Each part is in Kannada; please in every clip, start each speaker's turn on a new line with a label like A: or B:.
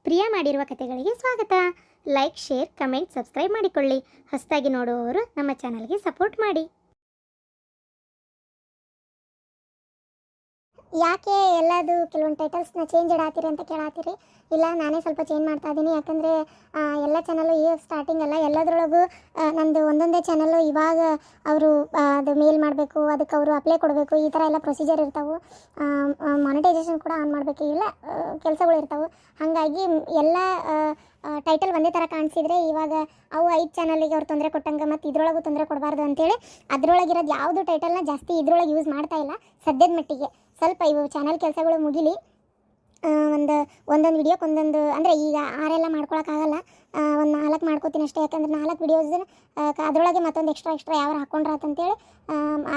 A: ಪ್ರಿಯಾ ಮಾಡಿರುವ ಕಥೆಗಳಿಗೆ ಸ್ವಾಗತ. ಲೈಕ್, ಶೇರ್, ಕಮೆಂಟ್, ಸಬ್ಸ್ಕ್ರೈಬ್ ಮಾಡಿಕೊಳ್ಳಿ. ಹೊಸದಾಗಿ ನೋಡುವವರು ನಮ್ಮ ಚಾನಲ್ಗೆ ಸಪೋರ್ಟ್ ಮಾಡಿ.
B: ಯಾಕೆ ಎಲ್ಲದು ಕೆಲವೊಂದು ಟೈಟಲ್ಸ್ನ ಚೇಂಜ್ ಇಡಾತೀರಿ ಅಂತ ಕೇಳಾತೀರಿ. ಇಲ್ಲ, ನಾನೇ ಸ್ವಲ್ಪ ಚೇಂಜ್ ಮಾಡ್ತಾ ಇದ್ದೀನಿ. ಯಾಕಂದರೆ ಎಲ್ಲ ಚಾನಲ್ಲು ಈಗ ಸ್ಟಾರ್ಟಿಂಗ್ ಅಲ್ಲ, ಎಲ್ಲದರೊಳಗೂ ನಂದು ಒಂದೊಂದೇ ಚಾನಲ್ಲು ಇವಾಗ ಅವರು ಅದು ಮೇಲ್ ಮಾಡಬೇಕು, ಅದಕ್ಕೆ ಅವರು ಅಪ್ಲೈ ಕೊಡಬೇಕು, ಈ ಥರ ಎಲ್ಲ ಪ್ರೊಸೀಜರ್ ಇರ್ತಾವೆ. ಮಾನಿಟೈಸೇಷನ್ ಕೂಡ ಆನ್ ಮಾಡಬೇಕು, ಇಲ್ಲ ಕೆಲಸಗಳು ಇರ್ತಾವೆ. ಹಾಗಾಗಿ ಎಲ್ಲ ಟೈಟಲ್ ಒಂದೇ ಥರ ಕಾಣಿಸಿದ್ರೆ ಇವಾಗ ಅವು 5 ಚಾನಲಿಗೆ ಅವ್ರು ತೊಂದರೆ ಕೊಟ್ಟಂಗೆ ಮತ್ತು ಇದ್ರೊಳಗೂ ತೊಂದರೆ ಕೊಡಬಾರ್ದು ಅಂತೇಳಿ ಅದರೊಳಗಿರೋದು ಯಾವುದು ಟೈಟಲ್ನ ಜಾಸ್ತಿ ಇದ್ರೊಳಗೆ ಯೂಸ್ ಮಾಡ್ತಾ ಇಲ್ಲ ಸದ್ಯದ ಮಟ್ಟಿಗೆ. ಸ್ವಲ್ಪ ಇವು ಚಾನಲ್ ಕೆಲಸಗಳು ಮುಗಿಲಿ, ಒಂದೊಂದು ವಿಡಿಯೋಕ್ಕೆ ಒಂದೊಂದು, ಅಂದರೆ ಈಗ 6 ಎಲ್ಲ ಮಾಡ್ಕೊಳಕ್ಕಾಗಲ್ಲ, ಒಂದು 4 ಮಾಡ್ಕೋತೀನಿ ಅಷ್ಟೇ. ಯಾಕಂದ್ರೆ 4 ವಿಡಿಯೋಸ್ ಅದರೊಳಗೆ ಮತ್ತೊಂದು ಎಕ್ಸ್ಟ್ರಾ ಯಾವ ಹಾಕೊಂಡ್ರಾತಂತೇಳಿ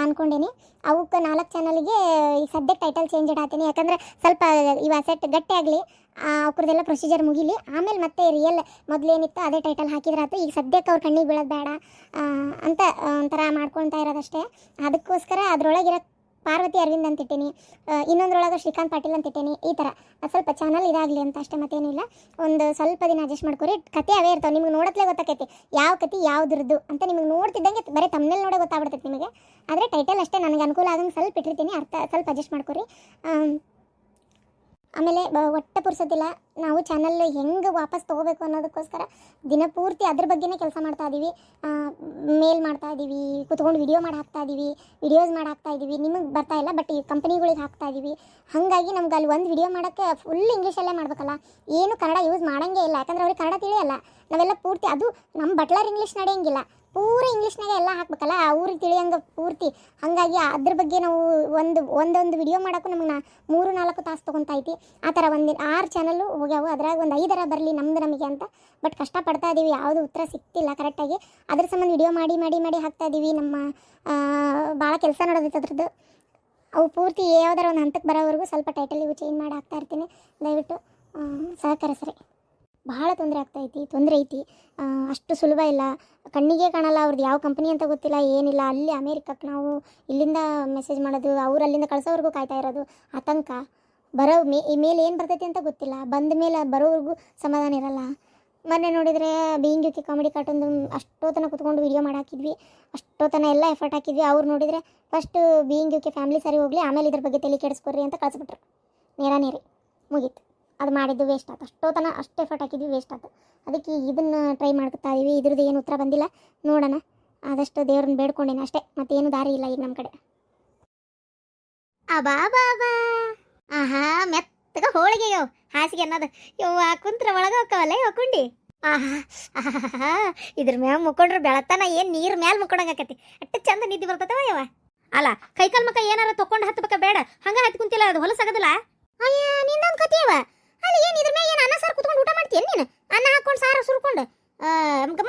B: ಅಂದ್ಕೊಂಡೀನಿ. ಅವಕ್ಕೆ 4 ಚಾನಲ್ಗೆ ಈಗ ಸದ್ಯಕ್ಕೆ ಟೈಟಲ್ ಚೇಂಜ್ ಇಡಾತೀನಿ. ಯಾಕಂದರೆ ಸ್ವಲ್ಪ ಇವು ಸೆಟ್ ಗಟ್ಟಿ ಆಗಲಿ, ಅವ್ರದ್ದೆಲ್ಲ ಪ್ರೊಸೀಜರ್ ಮುಗಿಲಿ, ಆಮೇಲೆ ಮತ್ತೆ ರಿಯಲ್ ಮೊದಲೇನಿತ್ತು ಅದೇ ಟೈಟಲ್ ಹಾಕಿದ್ರಾತು. ಈಗ ಸದ್ಯಕ್ಕೆ ಅವ್ರ ಕಣ್ಣಿಗೆ ಬೀಳೋದು ಬೇಡ ಅಂತ ಒಂಥರ ಮಾಡ್ಕೊಳ್ತಾ ಇರೋದಷ್ಟೇ. ಅದಕ್ಕೋಸ್ಕರ ಅದರೊಳಗಿರೋ ಪಾರ್ವತಿ ಅರವಿಂದ್ ಅಂತ ಇಟ್ಟೀನಿ, ಇನ್ನೊಂದ್ರೊಳಗೆ ಶ್ರೀಕಾಂತ್ ಪಾಟೀಲ್ ಅಂತ ಇಟ್ಟೀನಿ. ಈ ಥರ ಸ್ವಲ್ಪ ಚಾನಲ್ ಇದಾಗಲಿ ಅಂತ ಅಷ್ಟೇ, ಮತ್ತೇನಿಲ್ಲ. ಒಂದು ಸ್ವಲ್ಪ ದಿನ ಅಡ್ಜಸ್ಟ್ ಮಾಡ್ಕೊರಿ. ಕತೆ ಅವೇ ಇರ್ತಾವೆ, ನಿಮ್ಗೆ ನೋಡತ್ಲೇ ಗೊತ್ತಾಕೈತಿ ಯಾವ ಕತೆ ಯಾವುದ್ರದ್ದು ಅಂತ. ನಿಮಗೆ ನೋಡ್ತಿದ್ದಂಗೆ ಬರೀ ತಮ್ಮನೇಲಿ ನೋಡೋ ಗೊತ್ತಾಗ್ಬಿಡ್ತೈತೆ ನಿಮಗೆ. ಆದರೆ ಟೈಟಲ್ ಅಷ್ಟೇ ನನಗೆ ಅನುಕೂಲ ಆಗಂಗೆ ಸ್ವಲ್ಪ ಇಟ್ಟಿರ್ತೀನಿ, ಸ್ವಲ್ಪ ಅಡ್ಜಸ್ಟ್ ಮಾಡ್ಕೊರಿ. ಆಮೇಲೆ ಒಟ್ಟು ಪುರ್ಸೋದಿಲ್ಲ, ನಾವು ಚಾನಲ್ ಹೆಂಗೆ ವಾಪಸ್ ತೊಗೋಬೇಕು ಅನ್ನೋದಕ್ಕೋಸ್ಕರ ದಿನಪೂರ್ತಿ ಅದ್ರ ಬಗ್ಗೆನೇ ಕೆಲಸ ಮಾಡ್ತಾ ಇದ್ದೀವಿ. ಮೇಲ್ ಮಾಡ್ತಾ ಇದ್ದೀವಿ, ಕುತ್ಕೊಂಡು ವಿಡಿಯೋ ಮಾಡಿ ಹಾಕ್ತಾ ಇದ್ದೀವಿ, ವಿಡಿಯೋಸ್ ಮಾಡಿ ಹಾಕ್ತಾ ಇದ್ದೀವಿ. ನಿಮಗೆ ಬರ್ತಾ ಇಲ್ಲ, ಬಟ್ ಈ ಕಂಪ್ನಿಗಳಿಗೆ ಹಾಕ್ತಾ ಇದ್ದೀವಿ. ಹಾಗಾಗಿ ನಮ್ಗೆ ಅಲ್ಲಿ ಒಂದು ವಿಡಿಯೋ ಮಾಡೋಕ್ಕೆ ಫುಲ್ ಇಂಗ್ಲೀಷಲ್ಲೇ ಮಾಡ್ಬೇಕಲ್ಲ, ಏನು ಕನ್ನಡ ಯೂಸ್ ಮಾಡೋಂಗೇ ಇಲ್ಲ. ಯಾಕಂದ್ರೆ ಅವ್ರಿಗೆ ಕನ್ನಡ ತಿಳಿಯಲ್ಲ. ನಾವೆಲ್ಲ ಪೂರ್ತಿ ಅದು ನಮ್ಮ ಬಟ್ಲರ್ ಇಂಗ್ಲೀಷ್ ನಡೆಯೋಂಗಿಲ್ಲ, ಪೂರ ಇಂಗ್ಲೀಷ್ನಾಗೆ ಎಲ್ಲ ಹಾಕ್ಬೇಕಲ್ಲ, ಅವ್ರಿಗೆ ತಿಳಿಯಂಗೆ ಪೂರ್ತಿ. ಹಾಗಾಗಿ ಅದ್ರ ಬಗ್ಗೆ ನಾವು ಒಂದೊಂದು ವಿಡಿಯೋ ಮಾಡೋಕ್ಕೂ ನಮಗೆ 3-4 ತಾಸು ತೊಗೊತೈತಿ. ಆ ಥರ 6 ಚಾನಲ್ಲು ಹೋಗ್ಯಾವು. ಅದ್ರಾಗ ಒಂದು 5 ಬರಲಿ ನಮಗೆ ಅಂತ. ಬಟ್ ಕಷ್ಟಪಡ್ತಾ ಇದ್ದೀವಿ, ಯಾವುದು ಉತ್ತರ ಸಿಗ್ತಿಲ್ಲ ಕರೆಕ್ಟಾಗಿ. ಅದ್ರ ಸಂಬಂಧ ವಿಡಿಯೋ ಮಾಡಿ ಹಾಕ್ತಾ ಇದ್ದೀವಿ. ನಮ್ಮ ಭಾಳ ಕೆಲಸ ನೋಡೋದೈತೆ ಅದ್ರದ್ದು. ಅವು ಪೂರ್ತಿ ಯಾವುದಾರ ಒಂದು ಹಂತಕ್ಕೆ ಬರೋವರೆಗೂ ಸ್ವಲ್ಪ ಟೈಟಲ್ ಇವು ಚೇಂಜ್ ಮಾಡಿ ಹಾಕ್ತಾ ಇರ್ತೀನಿ. ದಯವಿಟ್ಟು ಸಹಕರಿಸ್ರಿ. ಭಾಳ ತೊಂದರೆ ಐತಿ. ಅಷ್ಟು ಸುಲಭ ಇಲ್ಲ, ಕಣ್ಣಿಗೆ ಕಾಣಲ್ಲ. ಅವ್ರದ್ದು ಯಾವ ಕಂಪ್ನಿ ಅಂತ ಗೊತ್ತಿಲ್ಲ, ಏನಿಲ್ಲ. ಅಲ್ಲಿ ಅಮೇರಿಕಕ್ಕೆ ನಾವು ಇಲ್ಲಿಂದ ಮೆಸೇಜ್ ಮಾಡೋದು, ಅವ್ರು ಅಲ್ಲಿಂದ ಕಳ್ಸೋವರೆಗೂ ಕಾಯ್ತಾ ಇರೋದು, ಆತಂಕ. ಬರೋ ಮೇಲೆ ಏನು ಬರ್ತೈತಿ ಅಂತ ಗೊತ್ತಿಲ್ಲ. ಬಂದ ಮೇಲೆ ಬರೋವರೆಗೂ ಸಮಾಧಾನ ಇರಲ್ಲ. ಮೊನ್ನೆ ನೋಡಿದರೆ ಬೀಯಿಂಗ್ ಯುಕೆ ಕಾಮಿಡಿ ಕಾರ್ಟೂನ್ದು ಅಷ್ಟೊತ್ತನ ಕುತ್ಕೊಂಡು ವಿಡಿಯೋ ಮಾಡಿ ಹಾಕಿದ್ವಿ, ಅಷ್ಟೊತ್ತನ ಎಲ್ಲ ಎಫರ್ಟ್ ಹಾಕಿದ್ವಿ. ಅವ್ರು ನೋಡಿದರೆ ಫಸ್ಟ್ ಬೀಯಿಂಗ್ ಯುಕೆ ಫ್ಯಾಮಿಲಿ ಸರಿ ಹೋಗಲಿ, ಆಮೇಲೆ ಇದ್ರ ಬಗ್ಗೆ ತಲೆ ಕೆಡಿಸ್ಕೊಡ್ರಿ ಅಂತ ಕಳಿಸ್ಬಿಟ್ರು. ನೇರ ಮುಗೀತು. ಅದು ಮಾಡಿದ್ದು ವೇಸ್ಟ್ ಆಯ್ತು. ಅಷ್ಟೊತ್ತನ ಅಷ್ಟು ಎಫರ್ಟ್ ಹಾಕಿದ್ವಿ, ವೇಸ್ಟ್ ಆಯ್ತು. ಅದಕ್ಕೆ ಇದನ್ನು ಟ್ರೈ ಮಾಡ್ಕೊತಾ ಇದೀವಿ. ಇದ್ರದ್ದು ಏನು ಉತ್ತರ ಬಂದಿಲ್ಲ, ನೋಡೋಣ. ಆದಷ್ಟು ದೇವ್ರನ್ನ ಬೇಡ್ಕೊಂಡೇನೆ ಅಷ್ಟೇ, ಮತ್ತೇನು ದಾರಿ ಇಲ್ಲ ಈಗ ನಮ್ಮ ಕಡೆ.
A: ಅಬಾ ಆಹಾ, ಮೆತ್ತಗ ಹೋಳಿಗೆಯೋ ಹಾಸಿಗೆ ಅನ್ನೋದು ಯವ್ವ, ಕುಂತ್ರ ಒಳಗೆ ಹೋಕ್ಕವಲ್ಲ ಹೋಗ್ಕೊಂಡಿ. ಆಹಾ, ಇದ್ರ ಮ್ಯಾಲ ಮುಕ್ಕೊಂಡ್ರೆ ಬೆಳತನ ಏನು ನೀರು ಮ್ಯಾಲ ಮುಕ್ಕೊಂಡಂಗಾಕತಿ. ಅಷ್ಟು ಚಂದ ನಿದ್ದೆ ಬರ್ತದವ ಯವ್ವ. ಅಲ್ಲ, ಕೈಕಾಲ್ ಮಕ್ಕ ಏನಾರ ತೊಗೊಂಡು ಹತ್ತಬೇಕ ಬೇಡ, ಹಂಗೆ ಹತ್ತಿ ಕುಂತಿಲ್ಲ, ಅದು ಹೊಲಸಾಗದಿಲ್ಲ.
B: ಅಯ್ಯ, ನಿಂದೊಂದು ಕತೆಯವ. ಅಲ್ಲಿ ಏನು ಇದ್ರ ಮ್ಯಾಗ ಏನು ಅನ್ನ ಸಾರು ಕುತ್ಕೊಂಡು ಊಟ ಮಾಡ್ತೀಯ ನೀನು? ಅನ್ನ ಹಾಕೊಂಡು ಸಾರು ಸುರ್ಕೊಂಡು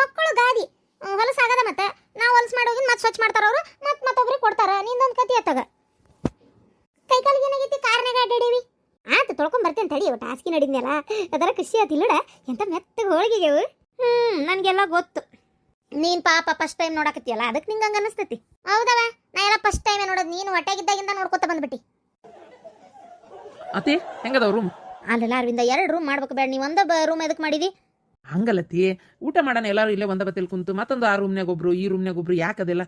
B: ಮಕ್ಕಳು ಗಾದಿ ಹೊಲಸಾಗದ. ಮತ್ತೆ ನಾವು ಹೊಲಸು ಮಾಡೋಗಿ ಮತ್ತೆ ಸ್ವಚ್ಛ ಮಾಡ್ತಾರ ಅವರು, ಮತ್ತೊಬ್ರಿಗೆ ಕೊಡ್ತಾರ. ನಿಂದೊಂದು ಕತೆ ಆತಗ. ಕೈಕಾಲಿಗೆ ಏನಾಗೈತಿ? ಕಾರ್ನಾಗ ಅಡ್ಡಾಡೀವಿ.
A: ಆಯ್ತು, ತೊಳ್ಕೊಂಡ್ ಬರ್ತೇನೆ ತಡಿ. ಒಟ್ಟು ಹಾಸಿಗೆ ನಡಿದ್ನಲ್ಲ, ಅದರ ಖುಷಿ ಆತಿಲ್ಲಡ. ಎಂತ ಮೆತ್ತಗೆ ಹೋಳಿಗೆವು. ನನಗೆಲ್ಲ ಗೊತ್ತು. ನೀನು ಪಾಪ ಫಸ್ಟ್ ಟೈಮ್ ನೋಡಕತ್ತೀಯಲ್ಲ, ಅದಕ್ಕೆ ನಿಂಗೆ ಹಂಗೆ ಅನ್ನಿಸ್ತೈತಿ.
B: ಹೌದವ, ನಾ ಎಲ್ಲ ಫಸ್ಟ್ ಟೈಮೇ ನೋಡೋದು. ನೀನು ಹೊಟ್ಟೆಗಿದ್ದಾಗಿಂದ ನೋಡ್ಕೊತ ಬಂದ್ಬಿಟ್ಟಿ.
C: ಅತಿ ಹೆಂಗದ ರೂಮ್?
A: ಅಲ್ಲೆಲ್ಲ ಅರವಿಂದ 2 ರೂಮ್ ಮಾಡ್ಬೇಕು ಬೇಡ, ನೀವು ಒಂದ ರೂಮ್ ಎದಕ್ಕೆ ಮಾಡಿದಿ?
C: ಹಂಗಲ್ಲತಿ, ಊಟ ಮಾಡೋಣ ಎಲ್ಲರೂ ಇಲ್ಲೇ ಒಂದ ಬತ್ತಲ್ಲಿ ಕುಂತು, ಮತ್ತೊಂದು ಆ ರೂಮ್ನಾಗ ಒಬ್ರು, ಈ ರೂಮ್ನಾಗ ಒಬ್ರು. ಯಾಕದೆಲ್ಲ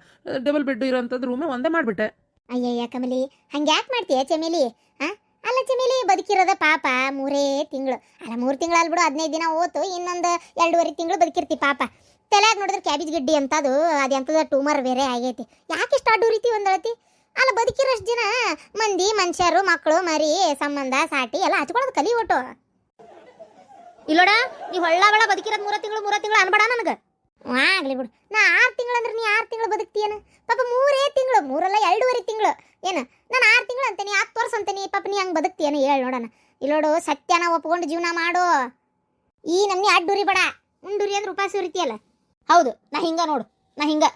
C: ಡಬಲ್ ಬೆಡ್ ಇರೋಂಥದ್ದು ರೂಮೇ ಒಂದೇ ಮಾಡಿಬಿಟ್ಟೆ.
A: ಅಯ್ಯಯ್ಯ ಕಮಲಿ, ಹಂಗೆ ಯಾಕೆ ಮಾಡ್ತೀಯ ಚಮೇಲಿ? ಅಲ್ಲ ಚಮೇಲಿ, ಬದುಕಿರೋದ ಪಾಪ 3 ತಿಂಗಳು. ಅಲ್ಲ 3 ತಿಂಗಳು ಅಲ್ಬಿಡು, 15 ದಿನ ಹೋತು. ಇನ್ನೊಂದು 2.5 ತಿಂಗಳು ಬದುಕಿರ್ತಿ ಪಾಪ. ತಲೆಯಾಗ ನೋಡಿದ್ರೆ ಕ್ಯಾಬೇಜ್ ಗಿಡ್ಡಿ ಅಂತದು, ಅದೆಂಥದ ಟ್ಯೂಮರ್ ಬೇರೆ ಆಗೈತಿ. ಯಾಕೆ ಇಷ್ಟು ಅಡ್ಡು ರೀತಿ ಒಂದಳತಿ? ಅಲ್ಲ, ಬದುಕಿರೋಷ್ಟು ದಿನ ಮಂದಿ ಮನುಷ್ಯರು, ಮಕ್ಕಳು, ಮರಿ, ಸಂಬಂಧ, ಸಾಟಿ ಎಲ್ಲ ಹಚ್ಕೊಳ್ಳೋದು ಕಲಿ ಒಟ್ಟು. ಇಲ್ಲೋಡ, ನೀವು ಹೊಳ್ಳ ಬದುಕಿರೋದು 3 ತಿಂಗಳು ಅನ್ಬೇಡ ನನಗೆ. ಆಗ್ಲಿ ಬಿಡು. ನಾ 6 ತಿಂಗಳು ಅಂದ್ರೆ ನೀ 6 ತಿಂಗಳು ಬದುಕ್ತೀಯನ? ಪಾಪ 3 ತಿಂಗಳು, 3 ಅಲ್ಲ 2.5 ತಿಂಗಳು. ಏನು ನಾನು 6 ತಿಂಗಳು ಅಂತೀನಿ, 10 ವರ್ಷ ಅಂತೀನಿ. ಪಾಪ ನೀ ಹಂಗೆ ಬದುಕ್ತೀಯನ? ಹೇಳಿ ನೋಡೋಣ. ಇಲ್ಲೋಡು, ಸತ್ಯನ ಒಪ್ಕೊಂಡು ಜೀವನ ಮಾಡು. ಈ ನಮ್ನಿ ಅಡ್ಡುರಿ ಬೇಡ. ಉಂಡುರಿ ಅಂದ್ರೆ ಉಪಾಸ ಉರಿತೀಯಲ್ಲ. ಹೌದು, ನಾ ಹಿಂಗೆ ನೋಡು, ನಾ ಹಿಂಗೆ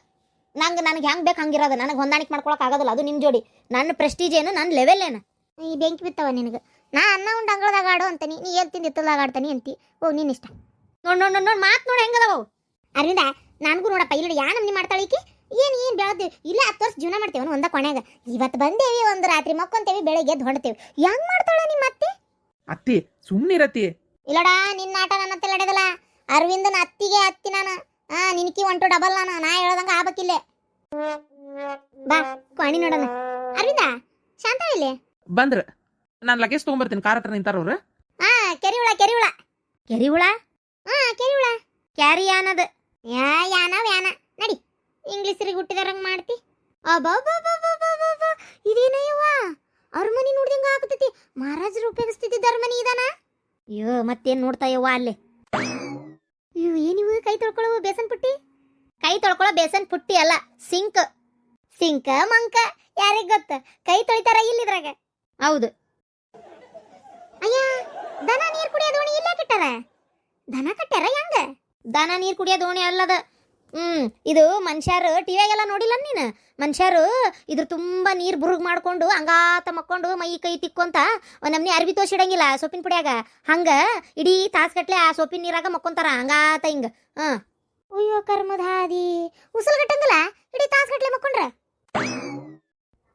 A: ನನಗೆ ಹೆಂಗೆ ಬೇಕು ಹಂಗಿರೋದು. ನನಗೆ ಹೊಂದಾಣಿಕೆ ಮಾಡ್ಕೊಳಕ್ಕೆ ಆಗೋದಿಲ್ಲ. ಅದು ನಿಮ್ಮ ಜೋಡಿ. ನನ್ನ ಪ್ರೆಸ್ಟೀಜ್ ಏನು, ನನ್ನ ಲೆವೆಲ್ ಏನು?
B: ಈ ಬೆಂಕಿ ಬಿತ್ತವ ನಿನಗೆ. ನಾ ಅನ್ನ ಉಂಡು ಅಂಗಳದಾಗ ಆಡೋ ಅಂತಾನೆ, ನೀ ಎಲ್ಲಿ ತಿಂದು ಇತ್ತದಾಗ ಆಡ್ತಾನೆ ಅಂತಿ. ಓ, ನೀನು ಇಷ್ಟ.
A: ನೋಡಿ ಮಾತು ನೋಡಿ ಹೆಂಗದವು.
B: ಅರವಿಂದ, ನನಗೂ ನೋಡಪ್ಪ, ಇಲ್ಲಿ ಯಾ ನಮ್ನಿ ಮಾಡ್ತಾಳಿಕಿ. ಏನು ಬೆಳಗ್ಗೆ ಇಲ್ಲ 10 ವರ್ಷ ಜೀವನ ಮಾಡ್ತೇವೆ ಒಂದ ಕೊನೆಯಾಗ. ಇವತ್ತು ಬಂದೇವಿ, ಒಂದು ರಾತ್ರಿ ಮಕ್ಕೊಂತೇವಿ, ಬೆಳಗ್ಗೆ ಎದ್ದು ಹೊಡ್ತೇವೆ. ಹೆಂಗೆ ಮಾಡ್ತಾಳ ನಿಮ್ಮ ಅತ್ತೆ?
C: ಅತ್ತಿ ಸುಮ್ಮನಿರತಿ.
A: ಇಲ್ಲಡ ನಿನ್ನ ಆಟ ನನ್ನ ಹತ್ತಿರ ನಡೆದಲ್ಲ. ಅರವಿಂದನ ಅತ್ತಿಗೆ ಅತ್ತಿ ನಾನು. ನಿನ್ಕಿ ಒಂಟು ಡಬಲ್ ನಾ ಹೇಳ್ದಂಗ ಆಗ್ಬೇಕಿಲ್ಲೇ. ಬಾ ಕೋಣಿ ನೋಡೋಣ. ಅರವಿಂದ ಶಾಂತ ಇಲ್ಲಿ
C: ಬಂದ್ರ ನಾನು ಲಗೇಜ್ ತೊಗೊಂಬರ್ತೀನಿ. ಕಾರ್ ಹತ್ರ ನಿಂತಾರ ಅವ್ರು.
A: ಕೆರಿಹುಳ ಕೆರಿಹುಳ ಕೆರಿಹುಳ ಕೆರಿಹುಳ ಕ್ಯಾರಿ ಯಾನದ ಯಾನ ನಡಿ. ಇಂಗ್ಲೀಷರಿಗೆ ಹುಟ್ಟಿದಾರಂಗ್ ಮಾಡ್ತಿ. ಇದೇನಯ್ಯವ್ವ ಅರಮನಿ ನೋಡ್ದಂಗ ಆಗ್ತೈತಿ. ಮಹಾರಾಜರು ಉಪಯೋಗಿಸ್ತಿದ್ದ ಅರಮನಿ ಇದಾನ. ಅಯ್ಯೋ ಮತ್ತೇನ್ ನೋಡ್ತಾಯವ್ವ ಅಲ್ಲೇ. ಅಯ್ಯೋ ಏನಿವು ಕೈ ತೊಳ್ಕೊಳ್ಳೋ ಬೇಸನ್ ಪುಟ್ಟಿ. ಕೈ ತೊಳ್ಕೊಳ್ಳೋ ಬೇಸನ್ ಪುಟ್ಟಿ ಅಲ್ಲ, ಸಿಂಕ್. ಸಿಂಕ ಮಂಕ ಯಾರಿಗ್ ಗೊತ್ತ. ಕೈ ತೊಳಿತಾರ ಇಲ್ಲಿದ್ರಾಗ. ಹೌದು. ಅಯ್ಯ ದನ ನೀರ್ ಕುಡಿಯೋ ದೋಣಿ ಇಲ್ಲೇ ಕಟ್ಟಾರ. ದನ ಕಟ್ಟಾರ ಹೆಂಗ? ದನ ನೀರ್ ಕುಡಿಯೋ ದೋಣಿ ಅಲ್ಲದ. ಇದು ಮನುಷ್ಯರು ಟಿವಿಯಾಗೆಲ್ಲ ನೋಡಿಲ್ಲ ನೀನು? ಮನುಷ್ಯರು ಇದ್ರ ತುಂಬಾ ನೀರ್ ಬುರುಗ್ ಮಾಡ್ಕೊಂಡು ಹಂಗಾತ ಮಕ್ಕೊಂಡು ಮೈ ಕೈ ತಿಕ್ಕೊಂತ ನಮ್ನಿ ಅರ್ಬಿ ತೋಸಿಡಂಗಿಲ್ಲ ಸೊಪ್ಪಿನ ಪುಡಿಯಾಗ. ಹಂಗ ಇಡೀ ತಾಸ್ಗಟ್ಲೆ ಆ ಸೊಪ್ಪಿನ ನೀರಾಗ ಮಕ್ಕೊಂತಾರ ಹಂಗಾತ ಹಿಂಗ. ಅಯ್ಯೋ ಕರ್ಮದ ಹಾದಿ. ಉಸಲ್ ಗಟ್ಟಂಗಲ್ಲ ಇಡೀ ತಾಸ್ಗಟ್ಲೆ ಮಕ್ಕೊಂಡ್ರ.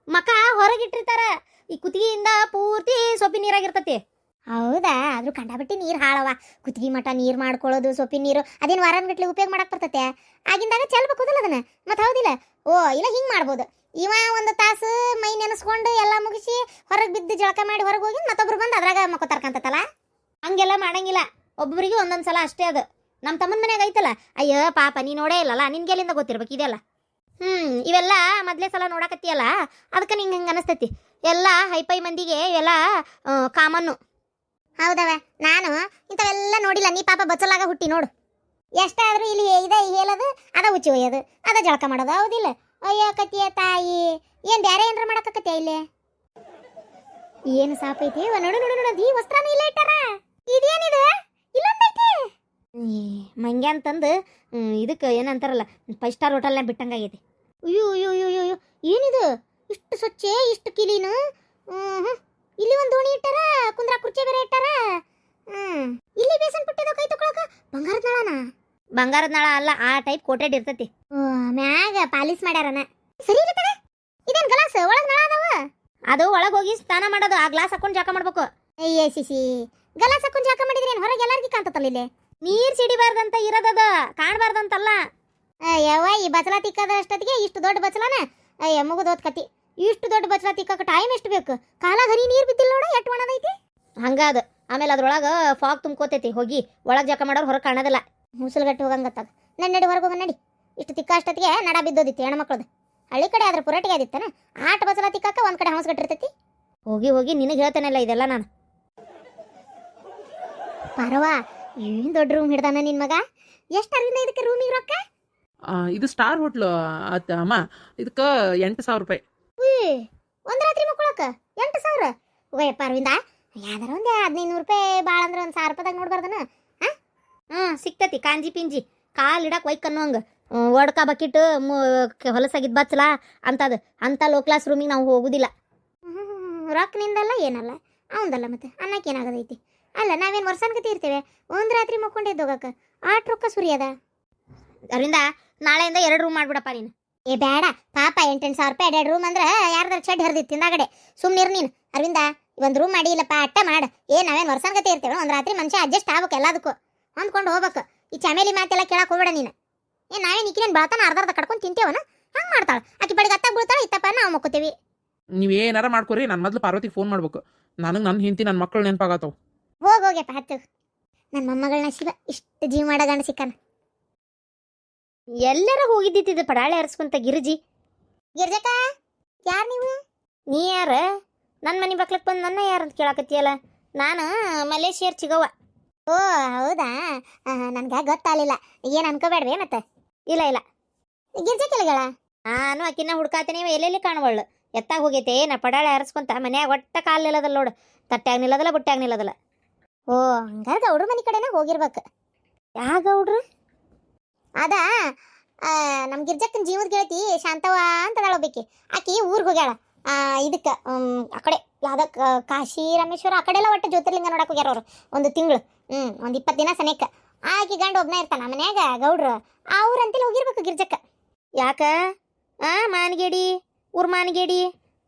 A: ಮಕ ಹೊರಗಿಟ್ಟಿರ್ತಾರ. ಈ ಕುತ್ತಿಗೆಯಿಂದ ಪೂರ್ತಿ ಸೊಪ್ಪಿನ ನೀರಾಗಿರ್ತತಿ. ಹೌದಾ? ಆದ್ರೂ ಕಂಡಾಬಿಟ್ಟು ನೀರು ಹಾಳವ. ಕುತ್ತಿಗೆ ಮಠ ನೀರು ಮಾಡ್ಕೊಳ್ಳೋದು ಸೊಪ್ಪಿನ ನೀರು ಅದೇನು ವಾರನ್ಗಟ್ಲೆ ಉಪಯೋಗ ಮಾಡಕ್ ಬರ್ತತೆ. ಆಗಿಂದಾಗ ಚೆಲ್ಬೇಕುದಲ್ಲ ಅದನ್ನ. ಮತ್ತೆ ಹೌದಿಲ್ಲ? ಓ ಇಲ್ಲ ಹಿಂಗೆ ಮಾಡ್ಬೋದು. ಇವ ಒಂದು ತಾಸು ಮೈ ನೆನೆಸ್ಕೊಂಡು ಎಲ್ಲ ಮುಗಿಸಿ ಹೊರಗೆ ಬಿದ್ದು ಜಳಕ ಮಾಡಿ ಹೊರಗೆ ಹೋಗಿ ಮತ್ತೊಬ್ರು ಬಂದು ಅದ್ರಾಗ ಮಕ್ಕೋತಾರ್ಕಂತಲ್ಲ. ಹಂಗೆಲ್ಲ ಮಾಡಂಗಿಲ್ಲ. ಒಬ್ಬೊಬ್ಬರಿಗೆ ಒಂದೊಂದು ಸಲ ಅಷ್ಟೇ ಅದು. ನಮ್ಮ ತಮ್ಮನ ಮನ್ಯಾಗ ಐತಲ್ಲ, ಅಯ್ಯೋ ಪಾಪ ನೀ ನೋಡೇ ಇಲ್ಲಲ್ಲ, ನಿನ್ಗೆಲ್ಲಿಂದ ಗೊತ್ತಿರ್ಬೇಕು ಇದೆಲ್ಲ. ಇವೆಲ್ಲ ಮೊದಲೇ ಸಲ ನೋಡಕತ್ತೀಯಲ್ಲ, ಅದಕ್ಕೆ ನಿಂಗೆ ಹಂಗೆ ಅನಿಸ್ತೈತಿ. ಎಲ್ಲ ಹೈಪೈ ಮಂದಿಗೆ ಇವೆಲ್ಲ ಕಾಮನ್ನು. ಹೌದವ, ನಾನು ಇಂಥವೆಲ್ಲ ನೋಡಿಲ್ಲ. ನೀ ಪಾಪ ಬಚ್ಚಲಾಗ ಹುಟ್ಟಿ ನೋಡು. ಎಷ್ಟಾದ್ರೂ ಇಲ್ಲಿ ಇದೆ ಹೇಳೋದು, ಅದ ಉಚ್ಚಿ ಒಯ್ಯೋದು, ಅದ ಜಳಕ ಮಾಡೋದು. ಹೌದಿಲ್ಲ? ಅಯ್ಯೋ ಕತ್ತಿಯ ತಾಯಿ, ಏನು ಬೇರೆ ಏನಾರ ಮಾಡಕತ್ತೀಯ ಇಲ್ಲಿ? ಏನು ಸಾಪೈತಿ ನೋಡು ನೋಡು ನೋಡು. ಈ ವಸ್ತ್ರನೂ ಇಲ್ಲ ಇಟ್ಟಾರ. ಇದೇನಿದೆ? ಇಲ್ಲೊಂದೈತಿ ಮಂಗ್ಯ ಅಂತಂದು ಇದಕ್ಕೆ ಏನಂತಾರಲ್ಲ, 5 ಸ್ಟಾರ್ ಹೋಟೆಲ್ನ ಬಿಟ್ಟಂಗಾಗೈತಿ. ಅಯ್ಯೋ ಅಯ್ಯೋ ಅಯ್ಯೋ ಅಯ್ಯೋ, ಏನಿದು ಇಷ್ಟು ಸ್ವಚ್ಛ ಇಷ್ಟು ಕ್ಲೀನು. ಇಲ್ಲಿ ಒಂದು ದೋಣಿ ಇಟ್ಟಾರ, ಕುಂದ್ರ ಕುರ್ಚಿ ಬೇರೆ ಇಟ್ಟಾರ. ಇಲ್ಲಿ ಬೇಸನ್ ಪುಟ್ಟಿದ ಕೈ ತಗೊಳಕ ಬಂಗಾರದ ನಳನ? ಬಂಗಾರದ ನಳ ಅಲ್ಲ, ಆ ಟೈಪ್ ಕೋಟೆಡ್ ಇರ್ತತಿ. ಮ್ಯಾಗ ಪಾಲಿಸ್ ಮಾಡ್ಯಾರನ. ಸರಿ ಇರ್ತದ. ಇದೇನ್ ಗ್ಲಾಸ್ ಒಳಗ್ ನಳ ಅದಾವ? ಅದು ಒಳಗ್ ಹೋಗಿ ಸ್ನಾನ ಮಾಡೋದು. ಆ ಗ್ಲಾಸ್ ಹಾಕೊಂಡು ಜಾಕ ಮಾಡ್ಬೇಕು. ಅಯ್ಯೇ ಸಿಸಿ, ಗ್ಲಾಸ್ ಹಾಕೊಂಡು ಜಾಕ ಮಾಡಿದ್ರೆ ಹೊರಗೆ ಎಲ್ಲಾರ್ಗಿ ಕಾಣ್ತತಲ್ಲ ಇಲ್ಲಿ. ನೀರ್ ಸಿಡಿಬಾರ್ದಂತ ಇರೋದದ, ಕಾಣಬಾರ್ದಂತಲ್ಲ. ಅಯ್ಯವ್ವ, ಈ ಬಚಲ ತಿಕ್ಕದ ಅಷ್ಟೊತ್ತಿಗೆ ಇಷ್ಟು ದೊಡ್ಡ ಬಚಲನ. ಅಯ್ಯ ಮುಗುದೋದ್ ಕತಿ. ಇಷ್ಟು ದೊಡ್ಡ ಬಚಲ ತಿಕ್ಕಕ್ಕೆ ಟೈಮ್ ಎಷ್ಟು ಬೇಕು? ಕಾಲಾಗ ಹನಿ ನೀರು ಬಿದ್ದಿಲ್ಲ ನೋಡ, ಎಷ್ಟು ಒಣದೈತಿ. ಹಂಗಾದ. ಆಮೇಲೆ ಅದ್ರೊಳಗೆ ಫಾಗ್ ತುಂಬ್ಕೋತೈತಿ. ಹೋಗಿ ಒಳಗೆ ಜಾಕ ಮಾಡೋರು ಹೊರಗೆ ಕಾಣೋದಿಲ್ಲ. ಮುಸುಲ್ಗಟ್ಟು ಹೋಗಂಗತ್ತಾಗ. ನಡಿ ಹೊರಗೆ ಹೋಗ ನಡಿ. ಇಷ್ಟು ತಿಕ್ಕ ಅಷ್ಟೊತ್ತಿಗೆ ನಡ ಬಿದ್ದೋದಿತ್ತು ಹೆಣ್ಮಕ್ಳದು. ಹಳ್ಳಿ ಕಡೆ ಆದ್ರೆ ಪುರಟಿಗೆ ಆದಿತ್ತಾನ. ಆಟ ಬಚಲ ತಿಕ್ಕಕ್ಕ ಒಂದ್ ಕಡೆ ಹೌಸ್ಗಟ್ಟಿರ್ತೈತಿ. ಹೋಗಿ ಹೋಗಿ ನಿನಗೆ ಹೇಳ್ತೇನಲ್ಲ ಇದೆಲ್ಲ ನಾನು. ಪರವಾ, ಏನು ದೊಡ್ಡ ರೂಮ್ ಹಿಡ್ದಾನ ನಿನ್ ಮಗ. ಎಷ್ಟು ಅರಿಂದ ಇದಕ್ಕೆ ರೂಮಿಗೆ ರೊಕ್ಕ?
C: ಇದು ಸ್ಟಾರ್ ಹೋಟ್ಲು ಅಮ್ಮ. ಇದಕ್ಕೆ 8,000 ರೂಪಾಯಿ.
A: ಒಂದ್ ರಾತ್ರಿ ಮಕ್ಕಳಕ್ಕ 8,000? ಹೋಯಪ್ಪ ಅರವಿಂದ, ಯಾವ್ದಾರ ಒಂದು 1500 ರೂಪಾಯಿ ಭಾಳ ಅಂದ್ರೆ ಒಂದು 1000 ರೂಪಾಯಿದಾಗ ನೋಡ್ಬಾರ್ದನ? ಸಿಕ್ತತಿ ಕಾಂಜಿ ಪಿಂಜಿ. ಕಾಲು ಇಡಕ್ಕೆ ವೈಕ್ ಅನ್ನೋಂಗ ಒಡ್ಕ ಬಕಿಟ್ ಹೊಲಸಾಗಿದ್ದು ಬಚ್ಚಲ ಅಂತದು. ಅಂತ ಲೋ ಕ್ಲಾಸ್ ರೂಮಿಗೆ ನಾವು ಹೋಗುದಿಲ್ಲ. ರೊಕ್ಕ ನಿಂದಲ್ಲ ಏನಲ್ಲ ಅವಂದಲ್ಲ. ಮತ್ತೆ ಅನ್ನಕ್ಕೆ ಏನಾಗದೈತಿ? ಅಲ್ಲ, ನಾವೇನು ವರ್ಷನ್ಗತಿ ಇರ್ತೇವೆ? ಒಂದು ರಾತ್ರಿ ಮಕ್ಕೊಂಡಿದ್ದು ಹೋಗಕ್ಕೆ ಆಟ ರೊಕ್ಕ ಸುರಿಯದ. ಅರವಿಂದ, ನಾಳೆಯಿಂದ 2 ರೂಮ್ ಮಾಡ್ಬಿಡಪ್ಪ ನೀನು. ಏ ಬೇಡ ಪಾಪ, 8,000 ರೂಪಾಯಿ 2 ರೂಮ್ ಅಂದ್ರೆ ಯಾರ್ದಾರ ಚಡ್ ಹರಿದಿತ್ತು ತಿಂದಾಗಡೆ. ಸುಮ್ಮನಿರು ನೀನು. ಅರವಿಂದ, ಒಂದು ರೂಮ್ ಮಾಡಿ ಇಲ್ಲಪ್ಪ ಅಟ್ಟ ಮಾಡ. ನಾವೇನು ವರ್ಷನ್ಗತಿ ಇರ್ತೇವೆ? ಒಂದು ರಾತ್ರಿ ಮನುಷ್ಯ ಅಡ್ಜಸ್ಟ್ ಆಗ್ಬೇಕು, ಎಲ್ಲದಕ್ಕೂ ಹೊಂದ್ಕೊಂಡು ಹೋಗ್ಬೇಕು. ಈ ಚಮೇಲಿ ಮಾತೆಲ್ಲ ಕೇಳಕ್ಕೆ ಹೋಗ್ಬೇಡ ನೀನು. ನಾವೇನು ಈಕಿನೇನು ಬೆಳತಾನ ಅರ್ಧ ಕಟ್ಕೊಂಡು ತಿಂತೇವನ? ಹಂಗೆ ಮಾಡ್ತಾಳೆ ಆಕಿ. ಬಡಿಗೆ ಅತ್ತಾಗ ಬೀಳ್ತಾಳೆ, ಇತ್ತಪ್ಪ ನಾವು ಮಕ್ಕೋತೀವಿ.
C: ನೀವು ಏನಾರ ಮಾಡ್ಕೊರಿ, ನಾನು ಮೊದಲು ಪಾರ್ವತಿಗೆ ಫೋನ್ ಮಾಡ್ಬೇಕು. ನನಗೆ ನನ್ನ ಹೆಂಡತಿ ನನ್ನ ಮಕ್ಕಳು ನೆನಪಾಗತ್ತವು.
A: ಹೋಗ್ಯಪ್ಪ ಹತ್ತು. ನನ್ನ ಮೊಮ್ಮಗಳನ್ನ ಶಿವ ಇಷ್ಟು ಜೀವ ಮಾಡೋ ಗಂಡ ಸಿಕ್ಕನ. ಎಲ್ಲರ ಹೋಗಿದ್ದಿದ್ದು ಪಡಾಳೆ ಹರಿಸ್ಕೊಂತ ಗಿರಿಜಿ. ಗಿರ್ಜಕ್ಕ, ಯಾರು ನೀವು? ನೀ ಯಾರ? ನನ್ನ ಮನೆ ಬಕ್ಲಕ್ಕೆ ಬಂದು ನನ್ನ ಯಾರಂತ ಕೇಳಾಕತ್ತೀಯಲ್ಲ. ನಾನು ಮಲೇಷಿಯರ್ ಚಿಗವ್ವ. ಓ ಹೌದಾ, ನನ್ಗೆ ಗೊತ್ತಾಗಲಿಲ್ಲ. ಏನು ಅನ್ಕೋಬೇಡ್ವೇ ಮತ್ತೆ? ಇಲ್ಲ ಇಲ್ಲ. ಗಿರ್ಜಕ್ಕೆಲ್ಲಗಳ ನಾನು ಆಕಿನ ಹುಡ್ಕಾತೀನಿ, ಎಲ್ಲೆಲ್ಲಿ ಕಾಣವಳ್ಳು. ಎತ್ತಾಗ ಹೋಗೈತೆ ನಾ ಪಡಾಳೆ ಹರಿಸ್ಕೊಂತ ಮನ್ಯಾಗ ಒಟ್ಟ ಕಾಲು ನಿಲ್ಲದಲ್ಲ ನೋಡು. ತಟ್ಟ್ಯಾಗ ನಿಲ್ಲದಲ್ಲ, ಬುಟ್ಟ್ಯಾಗ ನಿಲ್ಲದಲ್ಲ. ಓ ಹಂಗಾರೆ ಗೌಡ್ರ ಮನೆ ಕಡೆನ ಹೋಗಿರ್ಬೇಕು. ಯಾವ ಗೌಡ್ರು? ಅದ ನಮ್ಮ ಗಿರ್ಜಕ್ಕನ ಜೀವದ ಗೆಳತಿ ಶಾಂತವ್ವ ಅಂತ ಅದಾಳೊಬ್ಬಾಕಿ. ಆಕಿ ಊರಿಗೆ ಹೋಗ್ಯಾಳ. ಇದಕ್ಕೆ ಆ ಕಡೆ ಯಾವ್ದ ಕಾಶಿ ರಾಮೇಶ್ವರ ಆ ಕಡೆ ಎಲ್ಲ ಒಟ್ಟು ಜ್ಯೋತಿರ್ಲಿಂಗ ನೋಡಕ್ಕೆ ಹೋಗ್ಯಾರ ಅವರು. 1 ತಿಂಗಳು, ಒಂದು 20 ದಿನ ಸನೇಕ. ಆಕಿ ಗಂಡ ಒಬ್ಬನೇ ಇರ್ತಾನ ಮನ್ಯಾಗ ಗೌಡ್ರು. ಅವ್ರಂತೇಳಿ ಹೋಗಿರ್ಬೇಕು ಗಿರ್ಜಕ್ಕ. ಯಾಕ? ಮಾನಗೇಡಿ ಊರ್ ಮಾನಗೇಡಿ.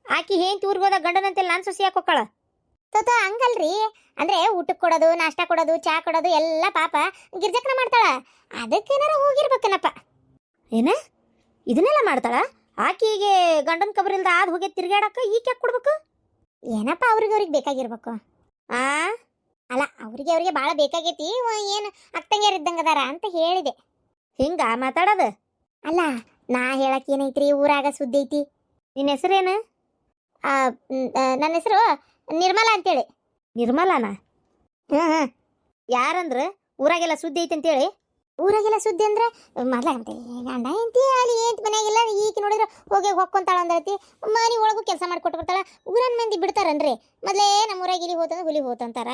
A: ಆಕಿ ಹೇಂತಿ ಊರಿಗೆ ಹೋದಾಗ ಗಂಡನಂತೇಳಿ ನಾನು ಸೊಸಿ ಹಾಕೋಕ್ಕಳ. ತೋತ ಹಂಗಲ್ರಿ, ಅಂದ್ರೆ ಊಟಕ್ಕೆ ಕೊಡೋದು, ನಾಷ್ಟ ಕೊಡೋದು, ಚಾ ಕೊಡೋದು ಎಲ್ಲ ಪಾಪ ಗಿರ್ಜಕ್ಕನ ಮಾಡ್ತಾಳ. ಅದಕ್ಕೇನಾರ ಹೋಗಿರ್ಬೇಕೇನಪ್ಪ. ಏನ ಇದನ್ನೆಲ್ಲ ಮಾಡ್ತಾಳ? ಆಕಿಗೆ ಗಂಡನ ಕಬರಿಲ್ದ ಆದ್ ಹೋಗಿ ತಿರ್ಗಾಡಕ್ಕ ಈಕೆ ಯಾಕೆ ಕೊಡ್ಬೇಕು? ಏನಪ್ಪ ಅವ್ರಿಗೆ ಬೇಕಾಗಿರ್ಬೇಕು. ಆ ಅಲ್ಲ, ಅವ್ರಿಗೆ ಭಾಳ ಬೇಕಾಗೈತಿ. ಏನು ಅಕ್ಕಂಗ್ಯಾರ ಇದ್ದಂಗದಾರ ಅಂತ ಹೇಳಿದೆ. ಹಿಂಗ ಮಾತಾಡೋದು? ಅಲ್ಲ, ನಾ ಹೇಳಕ್ ಏನೈತ್ರಿ, ಊರಾಗ ಸುದ್ದಿ ಐತಿ. ನಿನ್ನ ಹೆಸರೇನು? ನನ್ನ ಹೆಸರು ನಿರ್ಮಲಾ ಅಂತೇಳಿ. ನಿರ್ಮಲಾನ? ಹ್ಞೂ. ಯಾರಂದ್ರೆ ಊರಾಗೆಲ್ಲ ಸುದ್ದಿ ಐತಿ ಅಂತೇಳಿ? ಊರಾಗೆಲ್ಲ ಸುದ್ದಿ ಅಂದ್ರೆ ಮೊದಲ ಅಂತ ಗಂಡ ಎಂತಿ ಅಲ್ಲಿ ಏಂತ ಮನೆಯಾಗೆಲ್ಲ ಈಗ ನೋಡಿದ್ರೆ ಹೋಗಿ ಹೊಕ್ಕೊಂತಾಳ ಅಂದೈತಿ. ಮನೆ ಒಳಗೂ ಕೆಲಸ ಮಾಡಿಕೊಟ್ಟು ಬರ್ತಾಳ. ಊರನ್ನ ಮಂದಿ ಬಿಡ್ತಾರನ್ರಿ? ಮೊದಲೇ ನಮ್ಮ ಊರಾಗ ಇಲ್ಲಿ ಹೋತಂದ್ರೆ ಹುಲಿ ಹೋತಂತಾರ.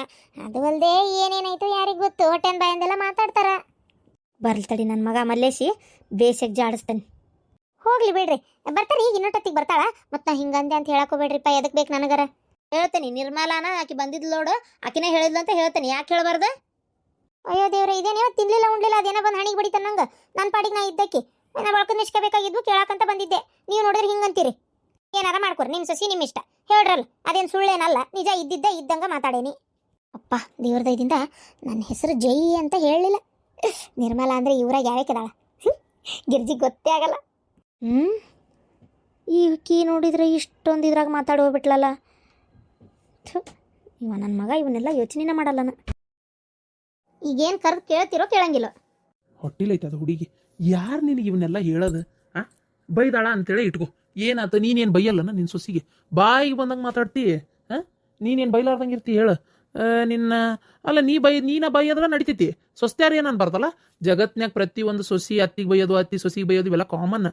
A: ಅದು ಅಲ್ಲದೆ ಏನೇನಾಯ್ತು ಯಾರಿಗೆ ಗೊತ್ತು, ಹೊಟ್ಟೆನ್ ಬಾಯಂದೆಲ್ಲ ಮಾತಾಡ್ತಾರ. ಬರ್ಲಿ ತಡಿ, ನನ್ನ ಮಗ ಮಲ್ಲೇಶಿ ಬೇಸಿಗೆ ಜಾಡಿಸ್ತಾನೆ. ಹೋಗ್ಲಿ ಬಿಡ್ರಿ, ಬರ್ತಾರೆ ಈಗ ಇನ್ನೊಟ್ಟತ್ತಿಗೆ ಬರ್ತಾಳ. ಮತ್ತು ನಾ ಹಿಂಗಂದೆ ಅಂತ ಹೇಳಕೋಬೇಡ್ರಿಪ್ಪ, ಎದಕ್ಕೆ ಬೇಕು ನನಗರ? ಹೇಳ್ತೇನೆ, ನಿರ್ಮಲಾನ ಆಕಿ ಬಂದಿದ್ಲು ನೋಡು, ಆಕಿನೇ ಹೇಳಿದ್ಲು ಅಂತ ಹೇಳ್ತೇನೆ. ಯಾಕೆ ಹೇಳಬಾರ್ದು? ಅಯ್ಯೋ ದೇವ್ರೆ, ಇದೇನೇ ತಿನ್ಲಿಲ್ಲ ಉಣ್ಲಿಲ್ಲ, ಅದೇನೋ ಬಂದು ಹಣಿಗೆ ಬಡಿತಾನ ನಂಗೆ. ನನ್ನ ಪಾಡಿಗೆ ನಾ ಇದ್ದಕ್ಕೆ ನಾ ಬಳಕ ನಿಷ್ಕಬೇಕಾಗಿದ್ವು, ಕೇಳಾಕಂತ ಬಂದಿದ್ದೆ. ನೀವು ನೋಡಿದ್ರೆ ಹಿಂಗಂತೀರಿ. ಏನಾರ ಮಾಡ್ಕೊರಿ, ನಿಮ್ಮ ಸಸಿ ನಿಮ್ಮ ಇಷ್ಟ. ಹೇಳ್ರಲ್ಲ, ಅದೇನು ಸುಳ್ಳೇನಲ್ಲ, ನಿಜ ಇದ್ದಂಗೆ ಮಾತಾಡೇನಿ. ಅಪ್ಪ ದೇವ್ರ ದಯದಿಂದ ನನ್ನ ಹೆಸರು ಜೈ ಅಂತ ಹೇಳಲಿಲ್ಲ. ನಿರ್ಮಲಾ ಅಂದರೆ ಇವ್ರಾಗ ಯಾವ್ಯಾಕದಾಳ ಗಿರ್ಜಿ ಗೊತ್ತೇ ಆಗಲ್ಲ. ಈಕಿ ನೋಡಿದ್ರೆ ಇಷ್ಟೊಂದು ಇದ್ರಾಗ ಮಾತಾಡಿ ಹೋಗ್ಬಿಟ್ಲಲ್ಲ. ಇವ ನನ್ನ ಮಗ ಇವನ್ನೆಲ್ಲ ಯೋಚನೆನೇ ಮಾಡಲ್ಲನ. ಈಗೇನು ಕರೆದು ಕೇಳ್ತಿರೋ ಕೇಳಂಗಿಲ್ಲ.
C: ಹೊಟ್ಟಿಲೈತೆ ಅದು ಹುಡುಗಿ. ಯಾರು ನಿನಗೆ ಇವನ್ನೆಲ್ಲ ಹೇಳೋದು? ಬೈದಾಳ ಅಂತೇಳಿ ಇಟ್ಕೋ. ಏನಾತ, ನೀನೇನು ಬೈಯಲ್ಲನ ನಿನ್ನ ಸೊಸಿಗೆ? ಬಾಯಿಗೆ ಬಂದಂಗೆ ಮಾತಾಡ್ತಿ. ನೀನೇನು ಬೈಲಾರ್ದಂಗೆ ಇರ್ತಿ ಹೇಳು? ನಿನ್ನ ಅಲ್ಲ, ನೀನ ಬೈಯೋದ್ರ ನಡಿತೈತಿ. ಸೊಸ್ತ್ಯಾರು ಏನು ಅನ್ಬಾರ್ದಲ್ಲ? ಜಗತ್ನ್ಯಾಗ ಪ್ರತಿಯೊಂದು ಸೊಸಿ ಅತ್ತಿಗೆ ಬೈಯೋದು, ಅತ್ತಿ ಸೊಸಿಗೆ ಬೈಯೋದು ಇವೆಲ್ಲ ಕಾಮನ್.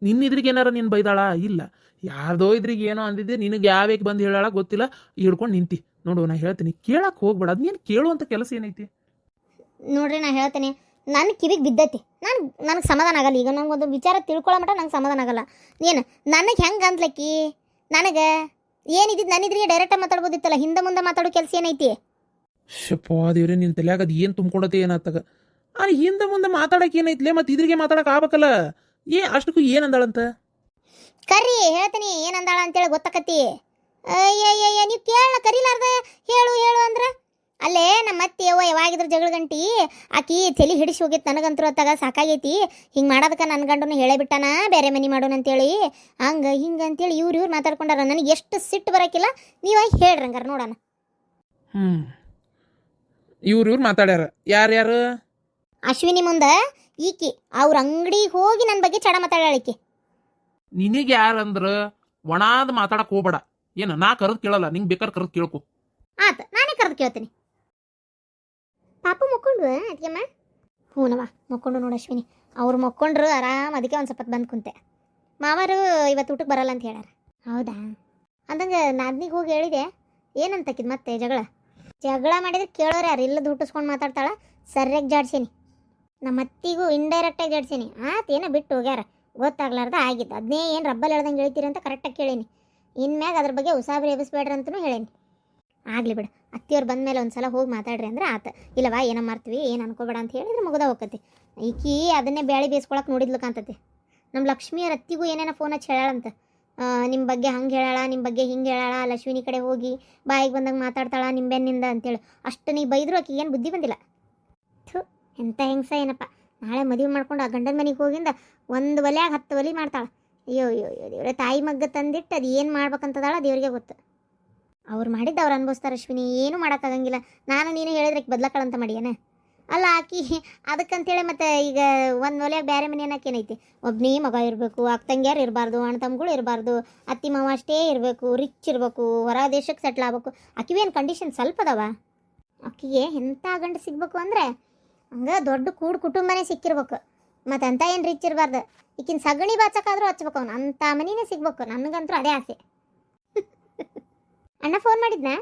C: ನಿನ್ನ ಇದ್ರಿಗೆ ಏನಾರ ನೀನು ಬೈದಾಳ? ಇಲ್ಲ. ಯಾರ್ದೋ ಇದ್ರಿಗೆ ಏನೋ ಅಂದಿದ್ದೆ, ನಿನಗೆ ಯಾವ್ಯಾಕೆ ಬಂದು ಹೇಳಾಳ ಗೊತ್ತಿಲ್ಲ, ಹಿಡ್ಕೊಂಡು ನಿಂತಿ ನೋಡು. ನಾ ಹೇಳ್ತೀನಿ, ಕೇಳಕ್ಕೆ ಹೋಗ್ಬೇಡ. ಅದನ್ನೇನು ಕೇಳುವಂಥ ಕೆಲಸ ಏನೈತಿ?
A: ನೋಡ್ರಿ, ನಾ ಹೇಳ್ತೇನೆ, ನನ್ನ ಕಿವಿಗೆ ಬಿದ್ದೈತಿ. ನನಗೆ ಸಮಾಧಾನ ಆಗಲ್ಲ. ಈಗ ನನಗೊಂದು ವಿಚಾರ ತಿಳ್ಕೊಳ್ಳೋ ಮಟ್ಟ ನಂಗೆ ಸಮಾಧಾನ ಆಗಲ್ಲ. ಏನು ನನಗೆ ಹೆಂಗೆ ಅಂದ್ಲಕ್ಕಿ? ನನಗೆ ಏನಿದ್ದು ನನ್ನಿದ್ರಿಗೆ ಡೈರೆಕ್ಟಾಗಿ ಮಾತಾಡ್ಬೋದಿತ್ತಲ್ಲ, ಹಿಂದೆ ಮುಂದೆ ಮಾತಾಡೋ ಕೆಲಸ ಏನೈತಿ?
C: ಶಪ್ಪಾ ದೇವ್ರೆ, ನಿನ್ನ ತಲೆಯಾಗ ಅದು ಏನು ತುಂಬ್ಕೊಳತ್ತೆ ಏನಾಗ್ತಾಗ? ಹಿಂದೆ ಮುಂದೆ ಮಾತಾಡಕ್ಕೆ ಏನೈತ್ಲೆ? ಮತ್ತು ಇದ್ರಿಗೆ ಮಾತಾಡಕ್ಕೆ ಆಗ್ಬೇಕಲ್ಲ. ಅಷ್ಟಕ್ಕೂ ಏನಂದಾಳಂತ?
A: ಕರಿ ಹೇಳ್ತೀನಿ ಏನಂದಾಳ ಅಂತೇಳಿ ಗೊತ್ತಾಕತಿ. ಅಯ್ಯಯ್ಯ, ನೀವು ಕೇಳ ಕರಿಲಾರ್ದ ಹೇಳು ಅಂದ್ರೆ ಅಲ್ಲೇ ನಮ್ಮ ಅತ್ತೆ ಅವ್ವ ಯಾವಾಗಿದ್ರು ಜಗಳ ಗಂಟಿ ಆಕಿ ತಲೆ ಹಿಡಿಸಿ ಹೋಗಿತ್ತು. ನನಗಂತೂ ಅತ್ತಾಗ ಸಾಕಾಗೈತಿ. ಹಿಂಗೆ ಮಾಡೋದಕ್ಕೆ ನನ್ನ ಗಂಡನು ಹೇಳೇ ಬಿಟ್ಟಾನ, ಬೇರೆ ಮನೆ ಮಾಡೋಣ ಅಂತೇಳಿ. ಹಿಂಗೆ ಅಂತೇಳಿ ಇವ್ರು ಮಾತಾಡ್ಕೊಂಡಾರ. ನನಗೆ ಎಷ್ಟು ಸಿಟ್ಟು ಬರೋಕ್ಕಿಲ್ಲ. ನೀವು ಹೇಳ್ರಿ ಹಂಗಾರ ನೋಡೋಣ.
C: ಇವ್ರು ಮಾತಾಡ್ಯಾರ. ಯಾರ್ಯಾರು?
A: ಅಶ್ವಿನಿ ಮುಂದೆ ಈಕಿ ಅವ್ರ ಅಂಗಡಿಗೆ ಹೋಗಿ ನನ್ನ ಬಗ್ಗೆ ಚಡ ಮಾತಾಡಲಿಕ್ಕೆ.
C: ನಿನಗೆ ಯಾರಂದ್ರ ಒಣಾದ ಮಾತಾಡಕ್ ಹೋಗ್ಬೇಡ. ಏನು ನಾ ಕರೆದು ಕೇಳಲ್ಲ, ನಿಂಗೆ ಬೇಕಾದ್ರೆ ಕರೆದು ಕೇಳ್ಕೊ.
A: ಆತ, ನಾನೇ ಕರೆದು ಕೇಳ್ತೀನಿ. ಪಾಪು ಮಕ್ಕೊಂಡ್ರು ಅದಕ್ಕೆಮ್ಮ? ಹ್ಞೂನವ ಮಕ್ಕೊಂಡು ನೋಡು ಅಶ್ವಿನಿ. ಅವ್ರು ಮಕ್ಕೊಂಡ್ರು ಆರಾಮ್. ಅದಕ್ಕೆ ಒಂದು ಸ್ವಲ್ಪ ಬಂದು ಕುಂತೆ. ಮಾವರು ಇವತ್ತು ಊಟಕ್ಕೆ ಬರಲ್ಲ ಅಂತ ಹೇಳ್ಯಾರ. ಹೌದಾ? ಅಂದಂಗೆ ನಾದ್ನಿಗೆ ಹೋಗಿ ಹೇಳಿದೆ. ಏನಂತಕ್ಕಿದ್ ಮತ್ತೆ ಜಗಳ ಮಾಡಿದ್ರೆ ಕೇಳೋರು ಯಾರು? ಇಲ್ಲದ ಹುಟ್ಟಿಸ್ಕೊಂಡು ಮಾತಾಡ್ತಾಳ. ಸರಿಯಾಗಿ ಜಾಡ್ಸೀನಿ. ನಮ್ಮ ಅತ್ತಿಗೂ ಇಂಡೈರೆಕ್ಟಾಗಿ ಜಾಡ್ಸೀನಿ. ಏನೋ ಬಿಟ್ಟು ಹೋಗ್ಯಾರ, ಗೊತ್ತಾಗ್ಲಾರ್ದ ಆಗಿದ್ದು. ಅದನ್ನೇ ಏನು ರಬ್ಬಲ್ಲಿ ಹೇಳ್ದಂಗೆ ಹೇಳ್ತೀರಿ ಅಂತ ಕರೆಕ್ಟಾಗಿ ಕೇಳೀನಿ. ಇನ್ಮ್ಯಾಗ ಅದ್ರ ಬಗ್ಗೆ ಉಸಾಬರಿ ಎಬ್ಬಿಸ್ಬೇಡ್ರಿ ಅಂತಲೂ ಹೇಳೀನಿ. ಆಗಲಿ ಬಿಡು, ಅತ್ತಿಯವ್ರು ಬಂದ ಮೇಲೆ ಒಂದು ಸಲ ಹೋಗಿ ಮಾತಾಡ್ರಿ ಅಂದ್ರೆ ಆತ. ಇಲ್ಲವಾ ಏನೋ ಮಾಡ್ತೀವಿ, ಏನು ಅನ್ಕೋಬೇಡ ಅಂತ ಹೇಳಿದ್ರೆ ಮುಗ್ದ ಹೋಗ್ತತಿ. ಈಕಿ ಅದನ್ನೇ ಬ್ಯಾಳಿ ಬೇಯಿಸ್ಕೊಳಕ್ಕೆ ನೋಡಿದ್ಲು ಕಾಂತತಿ. ನಮ್ಮ ಲಕ್ಷ್ಮಿಯರ ಅತ್ತಿಗೂ ಏನೇನೋ ಫೋನ್ ಹಚ್ಚಿ ಹೇಳಾಳಂತ. ನಿಮ್ಮ ಬಗ್ಗೆ ಹಂಗೆ ಹೇಳಾಳ, ನಿಮ್ಮ ಬಗ್ಗೆ ಹಿಂಗೆ ಹೇಳಾಳ, ಲಕ್ಷ್ಮಿನಿ ಕಡೆ ಹೋಗಿ ಬಾಯಿಗೆ ಬಂದಂಗೆ ಮಾತಾಡ್ತಾಳ ನಿಂಬೆನ್ನಿಂದ ಅಂತೇಳಿ. ಅಷ್ಟು ನೀ ಬೈದ್ರು ಆಕಿಗೆ ಏನು ಬುದ್ಧಿ ಬಂದಿಲ್ಲ. ಎಂಥ ಹೆಂಗಸ ಏನಪ್ಪ. ನಾಳೆ ಮದುವೆ ಮಾಡ್ಕೊಂಡು ಆ ಗಂಡನ ಮನೆಗೆ ಹೋಗಿಂದ ಒಂದು ಒಲೆಯಾಗ 10 ಒಲೆ ಮಾಡ್ತಾಳೆ. ಅಯ್ಯೋ ದೇವ್ರೆ, ತಾಯಿ ಮಗ್ಗ ತಂದಿಟ್ಟು ಅದು ಏನು ಮಾಡ್ಬೇಕಂತದಾಳ ದೇವ್ರಿಗೆ ಗೊತ್ತು. ಅವ್ರು ಮಾಡಿದ್ದು ಅವ್ರು ಅನ್ಭವಿಸ್ತಾರೆ ಅಶ್ವಿನಿ. ಏನೂ ಮಾಡೋಕ್ಕಾಗಂಗಿಲ್ಲ. ನಾನು ನೀನು ಹೇಳಿದ್ರೆ ಬದ್ಲಾಕಳಂತ ಮಾಡಿಯೇನೆ? ಅಲ್ಲ ಆಕಿ ಅದಕ್ಕಂತೇಳಿ ಮತ್ತೆ ಈಗ ಒಂದು ಒಲೆಯಾಗ ಬೇರೆ ಮನೆ ಅನ್ನೋಕೆ ಏನೈತಿ? ಒಬ್ಬನೇ ಮಗ ಇರಬೇಕು, ಅಕ್ಕಂಗ್ಯಾರು ಇರಬಾರ್ದು, ಅಣ್ಣ ತಮ್ಮಗಳು ಇರಬಾರ್ದು, ಅತ್ತಿ ಮಾವ ಅಷ್ಟೇ ಇರಬೇಕು, ರಿಚ್ ಇರಬೇಕು, ಹೊರ ದೇಶಕ್ಕೆ ಸೆಟ್ಲ್ ಆಗ್ಬೇಕು. ಆಕಿವೇನು ಕಂಡೀಷನ್ ಸ್ವಲ್ಪ ಅದಾವ? ಆಕಿಗೆ ಎಂಥ ಗಂಡು ಸಿಗ್ಬೇಕು ಅಂದರೆ ಹಂಗೆ ದೊಡ್ಡ ಕುಟುಂಬನೇ ಸಿಕ್ಕಿರ್ಬೇಕು. ಮತ್ತು ಅಂತ ಏನು ರಿಚ್ ಇರಬಾರ್ದು. ಈಕಿನ ಸಗಣಿ ಬಾಚಕ್ಕಾದ್ರೂ ಹಚ್ಬೇಕು ಅವ್ನು. ಅಂಥ ಮನಿನೇ ಸಿಗ್ಬೇಕು. ನನಗಂತೂ ಅದೇ ಆಸೆ. ಅಣ್ಣ ಫೋನ್ ಮಾಡಿದ್ನಾ?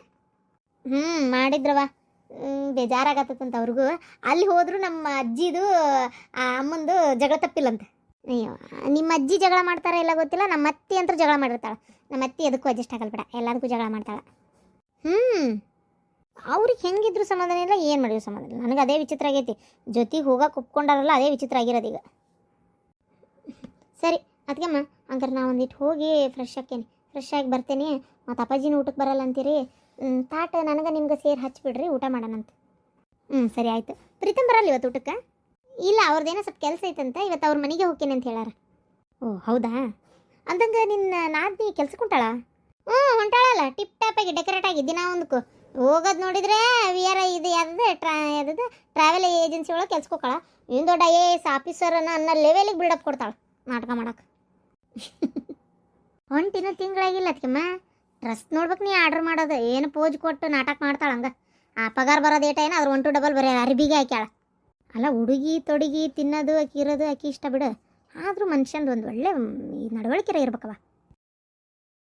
A: ಮಾಡಿದ್ರವ. ಬೇಜಾರಾಗತ್ತಂತ ಅವ್ರಿಗೂ. ಅಲ್ಲಿ ಹೋದ್ರು ನಮ್ಮ ಅಜ್ಜಿದು ಅಮ್ಮಂದು ಜಗಳ ತಪ್ಪಿಲ್ಲಂತೆ. ಅಯ್ಯೋ, ನಿಮ್ಮ ಅಜ್ಜಿ ಜಗಳ ಮಾಡ್ತಾರ ಇಲ್ಲ ಗೊತ್ತಿಲ್ಲ. ನಮ್ಮ ಅತ್ತಿ ಅಂತೂ ಜಗಳ ಮಾಡಿರ್ತಾಳೆ. ನಮ್ಮ ಅತ್ತಿ ಅದಕ್ಕೂ ಅಡ್ಜಸ್ಟ್ ಆಗಲ್ಲ ಬಿಡ, ಎಲ್ಲದಕ್ಕೂ ಜಗಳ ಮಾಡ್ತಾಳೆ. ಅವ್ರಿಗೆ ಹೆಂಗಿದ್ರು ಸಮಾಧಾನ ಇಲ್ಲ, ಏನು ಮಾಡಿದ್ರು ಸಮಾಧಾನ ಇಲ್ಲ. ನನಗೆ ಅದೇ ವಿಚಿತ್ರ ಆಗೈತಿ. ಜೊತೆಗೆ ಹೋಗಕ್ಕೆ ಒಪ್ಕೊಂಡಾರಲ್ಲ, ಅದೇ ವಿಚಿತ್ರ ಆಗಿರೋದು ಈಗ. ಸರಿ ಅದಕ್ಕಮ್ಮ ಹಂಗಾರೆ ನಾ ಒಂದಿಟ್ಟು ಹೋಗಿ ಫ್ರೆಶ್ ಆಗಿ ಬರ್ತೇನೆ. ಮತ್ತು ಅಪ್ಪಾಜಿನ ಊಟಕ್ಕೆ ಬರಲ್ಲ ಅಂತೀರಿ. ತಾಟ ನನಗೆ ನಿಮ್ಗೆ ಸೇರಿ ಹಚ್ಬಿಡ್ರಿ, ಊಟ ಮಾಡೋಣಂತ. ಸರಿ ಆಯಿತು. ಪ್ರೀತಮ್ ಬರಲ್ಲ ಇವತ್ತು ಊಟಕ್ಕೆ? ಇಲ್ಲ, ಅವ್ರದ್ದೇನೋ ಸ್ವಲ್ಪ ಕೆಲಸ ಐತಂತ, ಇವತ್ತು ಅವ್ರ ಮನೆಗೆ ಹೋಗ್ತೇನೆ ಅಂತ ಹೇಳಾರ. ಓ ಹೌದಾ? ಅಂದಂಗೆ ನಿನ್ನ ನಾದ್ನಿ ಕೆಲ್ಸಕ್ಕೆ ಹೊಂಟಾಳ? ಹೊಂಟಾಳಲ್ಲ, ಟಿಪ್ ಟಾಪಾಗಿ ಡೆಕೋರೇಟ್ ಆಗಿ ದಿನ ಒಂದಕ್ಕೂ ಹೋಗೋದು ನೋಡಿದ್ರೆ ವಿಆರ್ ಇದು ಯಾವ್ದು ಟ್ರಾವೆಲ್ ಏಜೆನ್ಸಿ ಒಳಗೆ ಕೆಲ್ಸಕ್ಕೆ ಹೋಗ್ತಾಳ. ಏನು ದೊಡ್ಡ IAS ಆಫೀಸರನ್ನ ಅನ್ನೋ ಲೆವೆಲಿಗೆ ಬಿಲ್ಡಪ್ ಕೊಡ್ತಾಳೆ ನಾಟಕ ಮಾಡಕ್ಕೆ. ಹೊಂಟಿನ ತಿಂಗಳಾಗಿಲ್ಲ ಅದಕ್ಕೆಮ್ಮ. ಡ್ರೆಸ್ ನೋಡ್ಬೇಕು ನೀ ಆರ್ಡ್ರ್ ಮಾಡೋದು, ಏನು ಪೋಜ್ ಕೊಟ್ಟು ನಾಟಕ ಮಾಡ್ತಾಳೆ ಹಂಗೆ. ಆ ಪಗಾರ ಬರೋದು ಏಟೇನೋ ಅದ್ರ 1 to 2 ಬರೀ ಅರಿಬಿಗೆ ಹಾಕ್ಯಾಳ. ಅಲ್ಲ, ಹುಡುಗಿ ತೊಡುಗಿ ತಿನ್ನೋದು ಆಕಿ ಇರೋದು ಆಕಿ ಇಷ್ಟ ಬಿಡು, ಆದರೂ ಮನುಷ್ಯಂದು ಒಂದು ಒಳ್ಳೆ ಈ ನಡವಳಿಕೆ ಇರ್ಬೇಕವ.